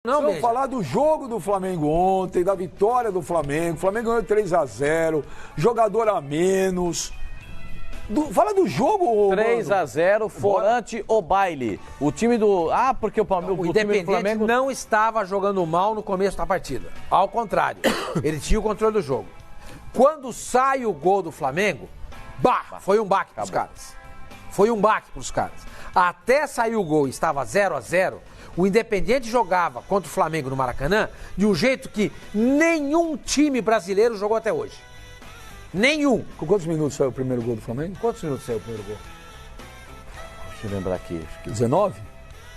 Não, vamos falar do jogo do Flamengo ontem, da vitória do Flamengo. O Flamengo ganhou 3-0, jogador a menos. Fala do jogo, 3-0, Forante ou baile. O time do... porque o Independente Flamengo não estava jogando mal no começo da partida. Ao contrário, ele tinha o controle do jogo. Quando sai o gol do Flamengo, foi um baque pros caras. Foi um baque pros caras. Até sair o gol e estava 0-0, o Independente jogava contra o Flamengo no Maracanã de um jeito que nenhum time brasileiro jogou até hoje. Nenhum. Com quantos minutos saiu o primeiro gol do Flamengo? Quantos minutos saiu o primeiro gol? Deixa eu lembrar aqui. 19?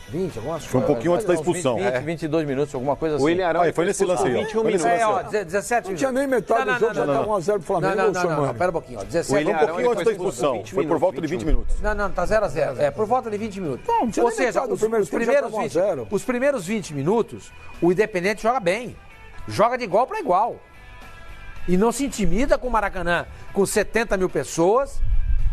20, alguma coisa. Foi um pouquinho antes da expulsão. 22 minutos, alguma coisa assim. O William Arão foi nesse lance aí. 21 minutos. 17 Não tinha nem metade do jogo, já estava 1-0 pro Flamengo. Não, pera um pouquinho. 17. Foi um pouquinho antes da expulsão. Foi por volta de 20 minutos. Não, tá 0-0. Por volta de 20 minutos. Ou seja, os primeiros 20 minutos, o Independente joga bem. Joga de igual para igual. E não se intimida com o Maracanã, com 70 mil pessoas,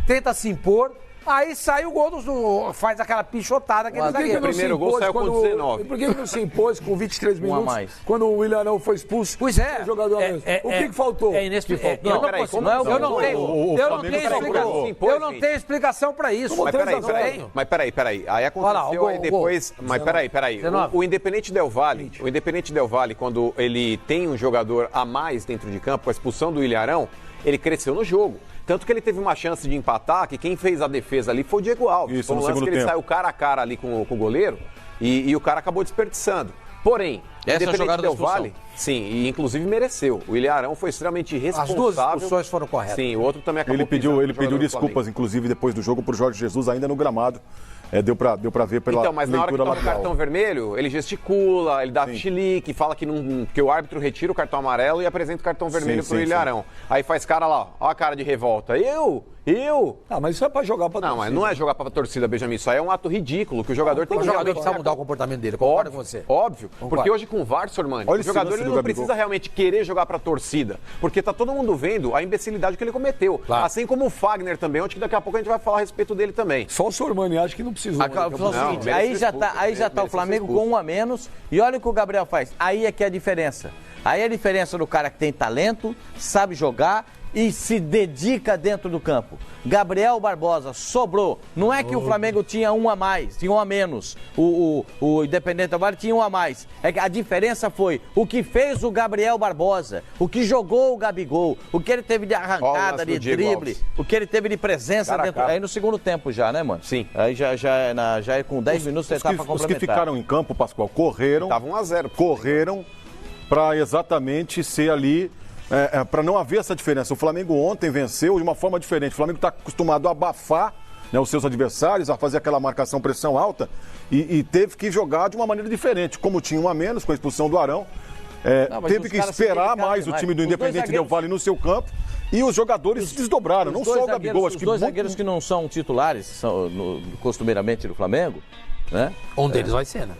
tenta se impor. Aí sai o gol, faz aquela pichotada que ele zagueiro. O primeiro gol saiu com 19. Por que não se impôs com 23 minutos, a mais. quando o William Arão foi expulso? Pois é. O jogador o que faltou? É inexplicável. Eu não tenho explicação para isso. Mas peraí. Aí aconteceu aí depois... Mas peraí. O Independente Del Valle, quando ele tem um jogador a mais dentro de campo, a expulsão do William Arão, ele cresceu no jogo. Tanto que ele teve uma chance de empatar, que quem fez a defesa ali foi o Diego Alves. Isso, foi um lance que ele saiu cara a cara ali com o goleiro e o cara acabou desperdiçando. Porém, Independente Del Valle, sim, e inclusive mereceu. O William Arão foi extremamente responsável. As duas expulsões foram corretas. Sim, o outro também acabou. Ele pediu desculpas, inclusive, depois do jogo, pro Jorge Jesus, ainda no gramado. Deu pra ver pela leitura lateral. Então, mas na hora que toma o cartão vermelho, ele gesticula, ele dá chilique, fala que o árbitro retira o cartão amarelo e apresenta o cartão vermelho pro William Arão. Aí faz cara lá, ó a cara de revolta. Eu? Mas isso é pra jogar pra torcida. Não, mas não é jogar pra torcida, Benjamin. Isso aí é um ato ridículo, que o jogador tem que... O jogador precisa mudar o comportamento dele, concordo com você. Óbvio, porque hoje com o VAR, Sormani, o jogador ele não precisa realmente querer jogar pra torcida, porque tá todo mundo vendo a imbecilidade que ele cometeu. Claro. Assim como o Fagner também, onde que daqui a pouco a gente vai falar a respeito dele também. Só o Sormani acha que não precisou. Aí já tá o Flamengo com um a menos, e olha o que o Gabriel faz. Aí é que é a diferença. Aí é a diferença do cara que tem talento, sabe jogar e se dedica dentro do campo. Gabriel Barbosa sobrou. Não é que o Flamengo tinha um a mais, tinha um a menos. O Independente Del Valle tinha um a mais. É que a diferença foi o que fez o Gabriel Barbosa, o que jogou o Gabigol, o que ele teve de arrancada, de drible, o que ele teve de presença dentro. Aí no segundo tempo já, né, mano? Sim. Aí já é com 10 minutos você tá pra complementar. Os que ficaram em campo, Pascoal, correram. Tava 1-0. Correram para exatamente ser ali... para não haver essa diferença. O Flamengo ontem venceu de uma forma diferente. O Flamengo está acostumado a abafar, né, os seus adversários, a fazer aquela marcação, pressão alta, e teve que jogar de uma maneira diferente. Como tinha um a menos com a expulsão do Arão, teve que esperar mais o time do Independente Del Valle no seu campo, e os jogadores se desdobraram, não só o Gabigol. Os dois zagueiros que não são titulares, costumeiramente do Flamengo, né? Um deles vai ser, né?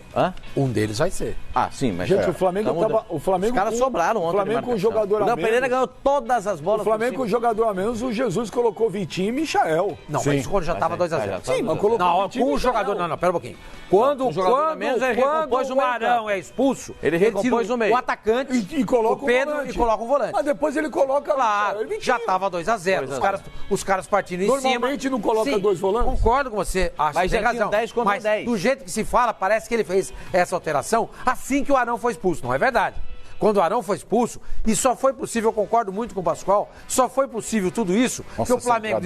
Um deles vai ser. Sim, mas... Gente, o Flamengo Os caras sobraram ontem. O Flamengo com o jogador a menos. O Léo Pereira ganhou todas as bolas. O Flamengo com o jogador a menos, o Jesus colocou Vitinho e Michael. Não, mas isso quando já estava 2-0. Sim, mas colocou Vitinho com o jogador... Não, pera um pouquinho. Quando o Arão é expulso, ele recompôs o meio. O atacante e coloca o Pedro e coloca o volante. Mas depois ele coloca... Claro, já estava 2-0. Os caras partindo em cima. Normalmente não coloca dois volantes. Concordo com você. Mas já tinha 10 contra 10. Do jeito que se fala, parece que ele fez essa alteração assim que o Arão foi expulso. Não é verdade. Quando o Arão foi expulso, e só foi possível, eu concordo muito com o Pascoal, só foi possível tudo isso, que o Flamengo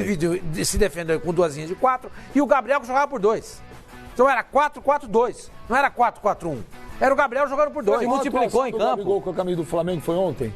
se defendeu com duas linhas de 4 e o Gabriel que jogava por 2. Então era 4-4-2, não era 4-4-1. Era o Gabriel jogando por 2. E multiplicou em campo. O Gabigol com a camisa do Flamengo foi ontem?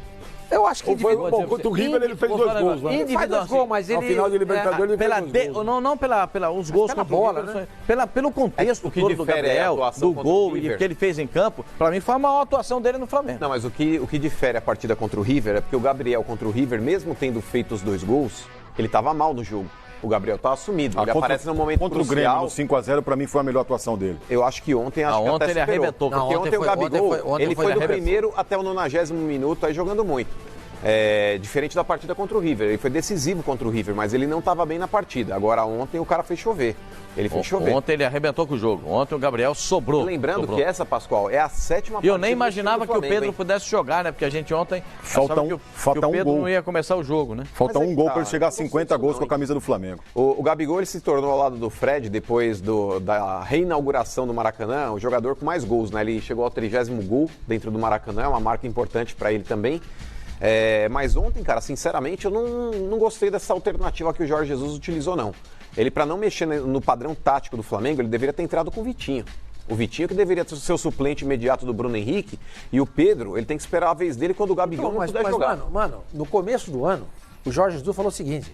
Eu acho que contra o River ele fez 2 gols, né? Ele faz 2 gols, mas ele... Ao final de Libertadores ele fez 2 gols. Não pela os gols pela bola, né? Pelo contexto todo do Gabriel, do gol e o que ele fez em campo, pra mim foi a maior atuação dele no Flamengo. Não, mas o que difere a partida contra o River é porque o Gabriel contra o River, mesmo tendo feito os 2 gols, ele tava mal no jogo. O Gabriel tá assumido, ele aparece no momento contra crucial. O Grêmio, no 5-0, pra mim foi a melhor atuação dele. Eu acho que ontem, que ontem até ele arrebentou. Porque ontem o Gabigol, ele foi do primeiro até o 90º minuto, aí jogando muito. Diferente da partida contra o River. Ele foi decisivo contra o River, mas ele não estava bem na partida. Agora, ontem, o cara fez chover. Ele fez chover. Ontem ele arrebentou com o jogo. Ontem o Gabriel sobrou. Lembrando que essa, Pascoal, é a 7ª partida. E eu nem imaginava que o Pedro pudesse jogar, né? Porque a gente ontem falta que o Pedro não ia começar o jogo, né? Falta um gol para ele chegar a 50 gols com a camisa do Flamengo. O Gabigol ele se tornou ao lado do Fred, depois da reinauguração do Maracanã, o jogador com mais gols, né? Ele chegou ao 30º gol dentro do Maracanã, é uma marca importante para ele também. Mas ontem, cara, sinceramente, eu não gostei dessa alternativa que o Jorge Jesus utilizou, não. Ele, para não mexer no padrão tático do Flamengo, ele deveria ter entrado com o Vitinho. O Vitinho que deveria ser o suplente imediato do Bruno Henrique, e o Pedro, ele tem que esperar a vez dele quando o Gabigol não puder jogar. Mano, no começo do ano, o Jorge Jesus falou o seguinte: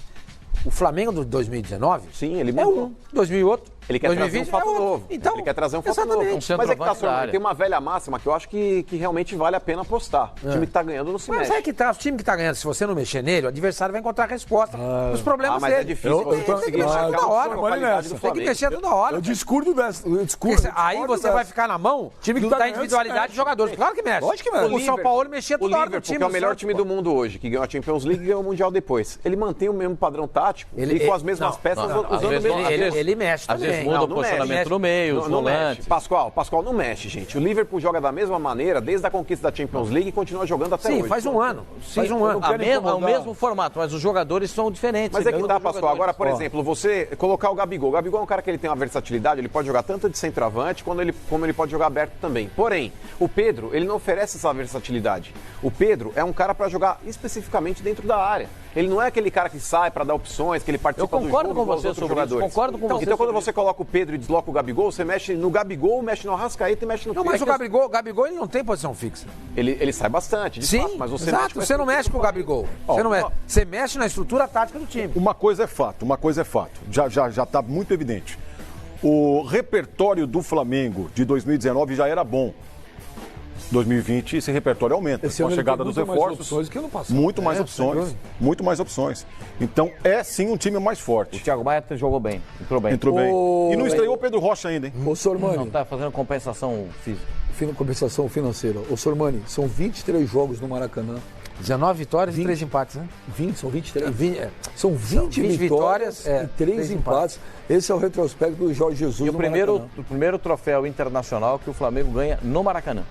o Flamengo de 2019 sim, ele mudou. 2008. Ele quer 2020, trazer um fato novo. Então, ele quer trazer um fato novo. Mas é que tem uma velha máxima que eu acho que realmente vale a pena apostar. O time que tá ganhando não se mexe. Mas que tá, o time que tá ganhando, se você não mexer nele, o adversário vai encontrar a resposta dos problemas dele. Mas é difícil você conseguir mexer toda hora. Tem que mexer toda hora. Eu discordo dessa. Aí você vai ficar na mão da individualidade dos jogadores. Claro que mexe. Lógico que mexe. O São Paulo mexia toda hora no time. Porque é o melhor time do mundo hoje, que ganhou a Champions League e ganhou o Mundial depois. Ele mantém o mesmo padrão tático e com as mesmas peças usando o mesmo. Ele mexe também. Às vezes muda o posicionamento no meio, os volantes. Pascoal, não mexe, gente. O Liverpool joga da mesma maneira desde a conquista da Champions League e continua jogando até hoje. Sim, faz um ano. É o mesmo formato, mas os jogadores são diferentes. Mas é que tá, Pascoal. Agora, por exemplo, você colocar o Gabigol. O Gabigol é um cara que ele tem uma versatilidade, ele pode jogar tanto de centroavante como ele pode jogar aberto também. Porém, o Pedro, ele não oferece essa versatilidade. O Pedro é um cara para jogar especificamente dentro da área. Ele não é aquele cara que sai para dar opções, que ele participa do jogo. Eu concordo com você sobre isso. Concordo com você. Então, quando você coloca o Pedro e desloca o Gabigol, você mexe no Gabigol, mexe no Arrascaeta e mexe no Pedro. Não, mas o Gabigol ele não tem posição fixa. Ele sai bastante, de fato, mas você exato, você não mexe com o Gabigol. Você mexe na estrutura tática do time. Uma coisa é fato. Já está muito evidente. O repertório do Flamengo de 2019 já era bom. 2020 esse repertório aumenta. Com a chegada dos reforços, muito mais opções. Então é sim um time mais forte. O Thiago Maia jogou bem, entrou bem. E não estreou o Pedro Rocha ainda, hein? Ô, Sormani. Não, tá fazendo compensação física. Compensação financeira. Ô, Sormani, são 23 jogos no Maracanã. 19 vitórias e 3 empates, né? São 23. São 20 vitórias e 3 empates. Esse é o retrospecto do Jorge Jesus. E o primeiro troféu internacional que o Flamengo ganha no Maracanã.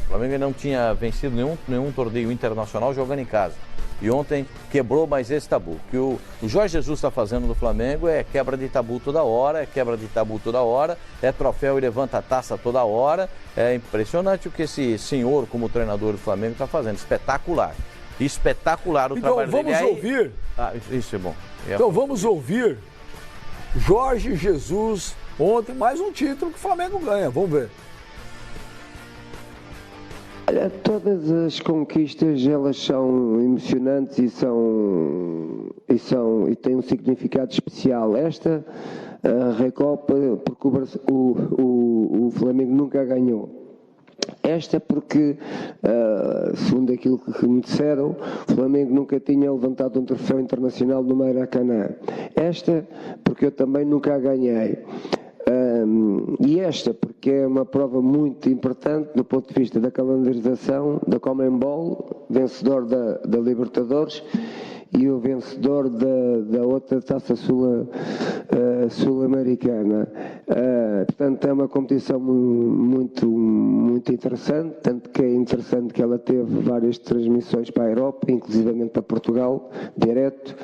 O Flamengo não tinha vencido nenhum torneio internacional jogando em casa. E ontem quebrou mais esse tabu. O que o Jorge Jesus está fazendo no Flamengo é quebra de tabu toda hora, é troféu e levanta a taça toda hora. É impressionante o que esse senhor, como treinador do Flamengo, está fazendo. Espetacular. Espetacular o trabalho dele. Então vamos ouvir. Isso é bom. Então vamos ouvir Jorge Jesus ontem, mais um título que o Flamengo ganha. Vamos ver. Olha, todas as conquistas elas são emocionantes e têm um significado especial. Esta a Recopa, porque o Flamengo nunca ganhou. Esta porque, segundo aquilo que me disseram, o Flamengo nunca tinha levantado um troféu internacional no Maracanã. Esta porque eu também nunca a ganhei. E esta, porque é uma prova muito importante do ponto de vista da calendarização da Conmebol, vencedor da Libertadores e o vencedor da outra taça sul-americana. Portanto, é uma competição muito interessante, tanto que é interessante que ela teve várias transmissões para a Europa, inclusivamente para Portugal, direto,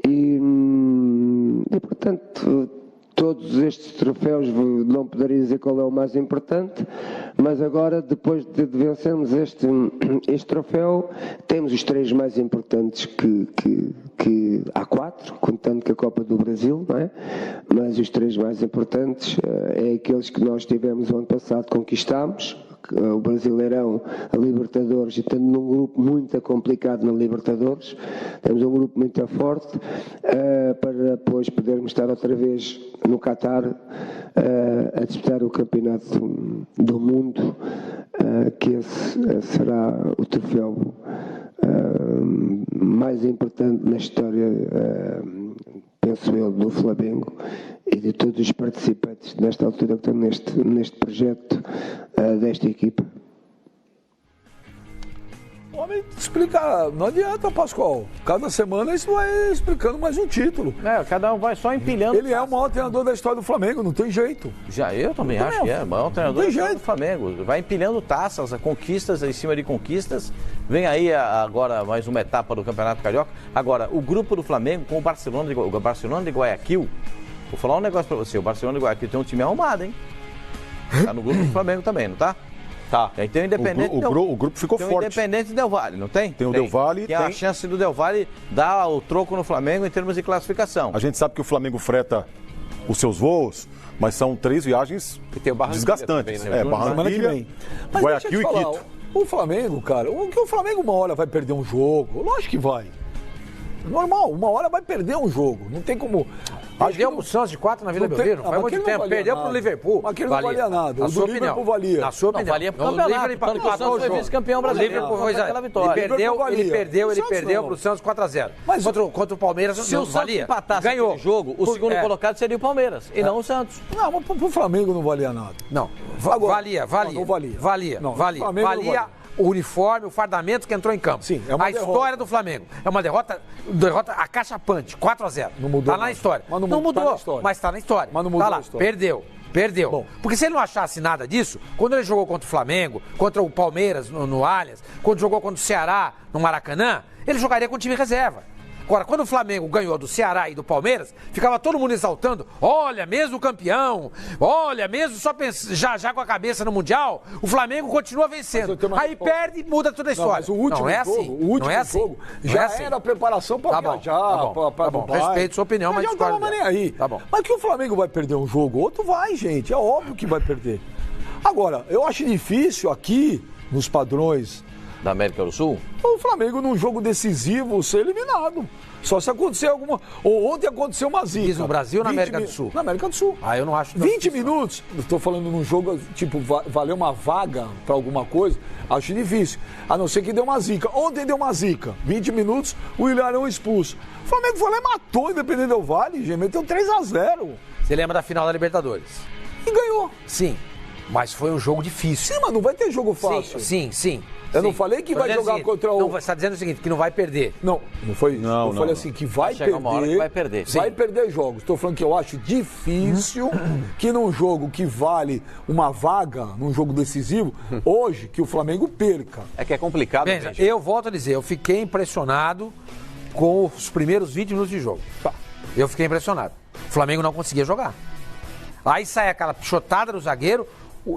e portanto, todos estes troféus, não poderia dizer qual é o mais importante, mas agora, depois de vencermos este troféu, temos os 3 mais importantes que há 4, contando com a Copa do Brasil, não é? Mas os 3 mais importantes é aqueles que nós tivemos o ano passado, conquistámos, o Brasileirão, a Libertadores, e tendo num grupo muito complicado na Libertadores, temos um grupo muito forte, para depois podermos estar outra vez no Qatar a disputar o Campeonato do Mundo, que esse será o troféu mais importante na história, penso eu, do Flamengo e de todos os participantes nesta altura que estão neste projeto desta equipa. Homem, explica, não adianta, Pascoal. Cada semana isso vai explicando mais um título. Cada um vai só empilhando. Ele é o maior treinador da história do Flamengo, não tem jeito. Eu também acho que é o maior treinador do Flamengo. Vai empilhando taças, conquistas em cima de conquistas. Vem aí agora mais uma etapa do Campeonato Carioca. Agora, o grupo do Flamengo com o Barcelona de Guayaquil. Vou falar um negócio pra você. O Barcelona de Guayaquil tem um time arrumado, hein? Tá no grupo do Flamengo também, não tá? Tá. Aí tem o Independente. O grupo ficou tem forte. Tem o Independente Del Valle, não tem? Tem o Del Valle. Que é a chance do Del Valle dar o troco no Flamengo em termos de classificação. A gente sabe que o Flamengo freta os seus voos, mas são 3 viagens desgastantes. Também, né? Barranquilha, Guayaquil e Quito. O Flamengo, cara, o Flamengo uma hora vai perder um jogo. Lógico que vai. Normal, uma hora vai perder um jogo. Não tem como... Perdeu pro Santos de 4 na Vila Belmiro, não faz muito tempo. Perdeu pro Liverpool. Mas aquele não valia nada. Na sua opinião. Valia. Na sua opinião. Valia pro campeonato. Tanto que o Santos foi vice-campeão brasileiro. Ele perdeu pro Santos 4-0. Contra o Palmeiras, se o Santos empatasse aquele jogo, o segundo colocado seria o Palmeiras, e não o Santos. Não, mas pro Flamengo não valia nada. Não. Valia. Valia. O uniforme, o fardamento que entrou em campo. Sim, é uma derrota. História do Flamengo. É uma derrota acachapante, 4-0. Não mudou. Tá na história. Mas não mudou, mas tá na história. Mas não mudou a história. Perdeu. Bom. Porque se ele não achasse nada disso, quando ele jogou contra o Flamengo, contra o Palmeiras no Allianz, quando jogou contra o Ceará no Maracanã, ele jogaria com o time reserva. Agora, quando o Flamengo ganhou do Ceará e do Palmeiras, ficava todo mundo exaltando, olha, mesmo campeão, olha, mesmo só já com a cabeça no Mundial, o Flamengo continua vencendo. Aí perde e muda toda a história. Mas o último jogo já era a preparação para viajar, para respeito sua opinião, mas não tava nem aí. Tá bom. Mas que o Flamengo vai perder um jogo, outro vai, gente, é óbvio que vai perder. Agora, eu acho difícil aqui, nos padrões da América do Sul? O Flamengo num jogo decisivo ser eliminado. Só se acontecer alguma... Ontem aconteceu uma zica. Diz no Brasil ou na América do Sul? Na América do Sul. Eu não acho... 20 minutos, estou falando num jogo, tipo, valer uma vaga para alguma coisa, acho difícil. A não ser que deu uma zica. Ontem deu uma zica. 20 minutos, o Ilharão expulso. O Flamengo foi lá e matou o Independente Del Valle, gente. Meteu 3-0. Você lembra da final da Libertadores? E ganhou. Sim. Mas foi um jogo difícil. Sim, mas não vai ter jogo fácil. Sim. Eu não falei que vai jogar contra o... Não, você está dizendo o seguinte, que não vai perder. Não foi isso. Eu falei assim, que vai perder. Uma hora que vai perder. Vai perder jogos. Estou falando que eu acho difícil que num jogo que vale uma vaga, num jogo decisivo, hoje, que o Flamengo perca. É que é complicado, gente. Eu volto a dizer, eu fiquei impressionado com os primeiros 20 minutos de jogo. Eu fiquei impressionado. O Flamengo não conseguia jogar. Aí sai aquela pichotada do zagueiro,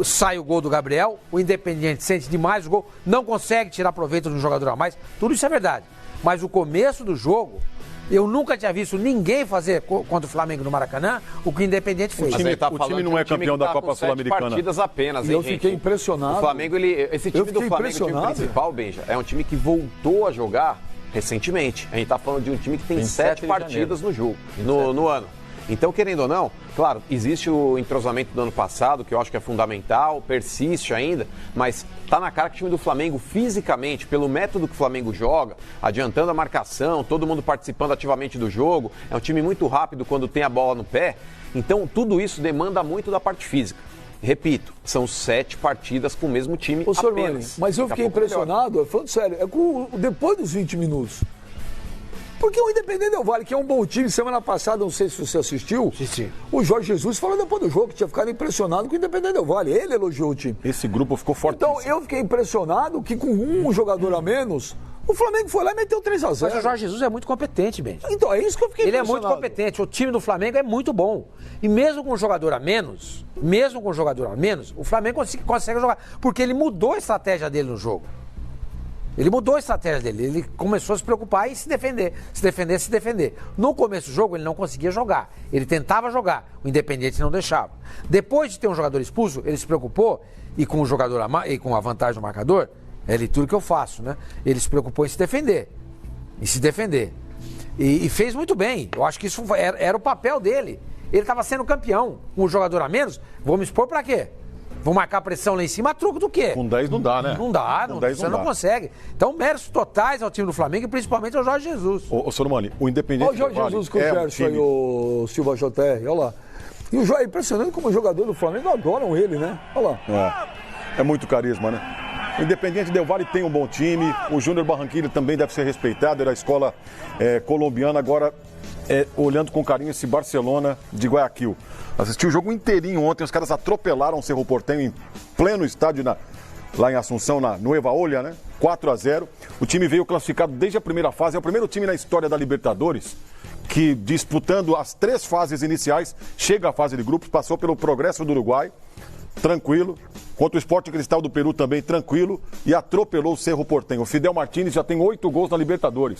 sai o gol do Gabriel, o Independiente sente demais o gol, não consegue tirar proveito de um jogador a mais, tudo isso é verdade. Mas o começo do jogo, eu nunca tinha visto ninguém fazer contra o Flamengo no Maracanã o que o Independiente fez. O time não é campeão da Copa Sul-Americana. Partidas apenas, hein, eu fiquei impressionado. O Flamengo, esse time do Flamengo, o time principal, Benja, é um time que voltou a jogar recentemente. A gente tá falando de um time que tem 7 partidas no jogo, no ano. Então, querendo ou não, claro, existe o entrosamento do ano passado, que eu acho que é fundamental, persiste ainda, mas tá na cara que o time do Flamengo, fisicamente, pelo método que o Flamengo joga, adiantando a marcação, todo mundo participando ativamente do jogo, é um time muito rápido quando tem a bola no pé, então tudo isso demanda muito da parte física. Repito, são 7 partidas com o mesmo time apenas. Mas eu fiquei impressionado, falando sério, depois dos 20 minutos. Porque o Independente Del Valle, que é um bom time, semana passada, não sei se você assistiu, sim. O Jorge Jesus falou depois do jogo que tinha ficado impressionado com o Independente Del Valle. Ele elogiou o time. Esse grupo ficou fortíssimo. Então, eu fiquei impressionado que com um jogador a menos, o Flamengo foi lá e meteu 3-0. Mas o Jorge Jesus é muito competente, Ben. Então, é isso que eu fiquei impressionado. Ele é muito competente. O time do Flamengo é muito bom. E mesmo com um jogador a menos, o Flamengo consegue jogar. Porque ele mudou a estratégia dele no jogo. Ele mudou a estratégia dele, ele começou a se preocupar e se defender. No começo do jogo ele não conseguia jogar, ele tentava jogar, o Independiente não deixava. Depois de ter um jogador expulso, ele se preocupou e com o jogador e com a vantagem do marcador, é a leitura que eu faço, né? Ele se preocupou em se defender. E fez muito bem, eu acho que isso era o papel dele. Ele estava sendo campeão, com um jogador a menos, vou me expor pra quê? Vou marcar pressão lá em cima, a troco do quê? Com 10 não dá, né? Não dá, você não consegue. Então, méritos totais ao time do Flamengo e principalmente ao Jorge Jesus. Ô Sormani, o Independente... Olha o Jorge Jesus com o Gerson aí, o Silva JR, olha lá. E o Jorge, impressionante como os jogadores do Flamengo adoram ele, né? Olha lá. É muito carisma, né? O Independiente Del Valle tem um bom time, o Júnior Barranquilla também deve ser respeitado, era a escola colombiana, agora olhando com carinho esse Barcelona de Guayaquil. Assisti o jogo inteirinho ontem, os caras atropelaram o Cerro Porteño em pleno estádio lá em Assunção, na Nueva Ola, né? 4-0. O time veio classificado desde a primeira fase, é o primeiro time na história da Libertadores que, disputando as 3 fases iniciais, chega à fase de grupos, passou pelo Progresso do Uruguai, tranquilo, contra o Sporting Cristal do Peru também tranquilo, e atropelou o Cerro Porteño. O Fidel Martínez já tem 8 gols na Libertadores.